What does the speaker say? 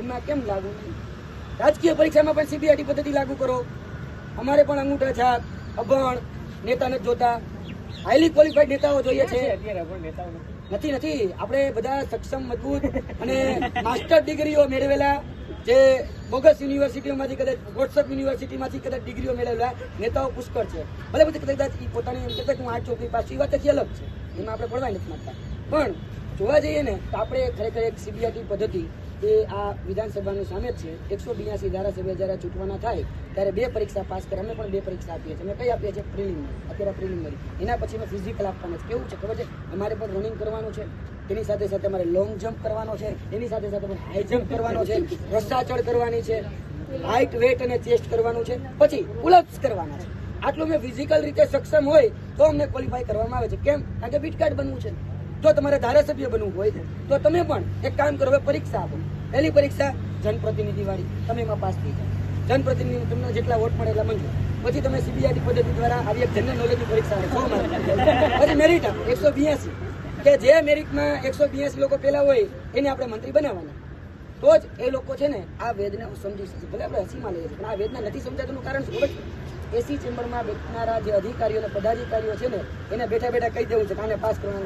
એમાં કેમ લાગુ નહીં? રાજકીય પરીક્ષામાં પણ સીબીઆઈટી પદ્ધતિ લાગુ કરો. અમારે પણ અંગૂઠા છાપ, અભણ, નેતા નથી જોતા, હાઈલી ક્વોલિફાઈડ નેતાઓ જોઈએ છે. નથી આપણે બધા સક્ષમ, મજબૂત અને માસ્ટર ડિગ્રીઓ મેળવેલા, જે બોગસ યુનિવર્સિટીઓમાંથી કદાચ વોટ્સઅપ યુનિવર્સિટીમાંથી કદાચ ડિગ્રીઓ મેળવેલા નેતાઓ પુષ્કળ છે. ભલે બધે કદાચ પોતાની એમ કહેતા હું 8 ચોપડી પાસ, એ વાત આખી અલગ છે, એમાં આપણે પડવા નથી માંગતા. પણ જોવા જઈએ ને તો આપણે ખરેખર એક સીબીઆઈટી પદ્ધતિ એ આ વિધાનસભાની સામે જ છે. 182 ધારાસભ્ય જ્યારે ચૂંટવાના થાય ત્યારે 2 પરીક્ષા પાસ કરે. અમે પણ 2 પરીક્ષા આપીએ છીએ. અમે કઈ આપીએ છીએ? પ્રિલિમિનરી. અત્યારે પ્રિલિમિનરી, એના પછી અમે ફિઝિકલ આપવાનું છે. કેવું છે ખબર છે? અમારે પણ રનિંગ કરવાનું છે, એની સાથે સાથે અમારે લોંગ જમ્પ કરવાનો છે, એની સાથે સાથે પણ હાઈ જમ્પ કરવાનો છે, રસ્સાચડ કરવાની છે, હાઇટ, વેટ અને ચેસ્ટ કરવાનું છે, પછી પુલઅપ્સ કરવાના છે. આટલું મેં ફિઝિકલ રીતે સક્ષમ હોય તો અમને ક્વોલિફાય કરવામાં આવે છે. કેમ? કારણ કે બીટ કાર્ડ બનવું છે. જો તમારે ધારાસભ્ય બનવું હોય તો તમે પણ એક કામ કરો, હવે પરીક્ષા આપો. પહેલી પરીક્ષા જનપ્રતિનિધિ વાળી, તમે એમાં પાસ થઈ જાઓ. જનપ્રતિનિધિ તમને જેટલા વોટ મળે એટલા મંજૂર. પછી તમે સીબીઆઈટી પદ્ધતિ દ્વારા આવી એક જનરલ નોલેજની પરીક્ષા આપો. પછી મેરિટ આપો 182, કે જે મેરિટમાં 182 લોકો પહેલા હોય એને આપણે મંત્રી બનાવવાના. તો જ એ લોકો છે ને આ વેદના સમજી શકે. ભલે આપણે હસીમાં લઈએ છીએ, પણ આ વેદના નથી સમજાતું કારણ શું? એસી ચેમ્બરમાં બેઠનારા જે અધિકારીઓ અને પદાધિકારીઓ છે ને એને બેઠા બેઠા કહી દેવું છે કે આને પાસ કરવાનું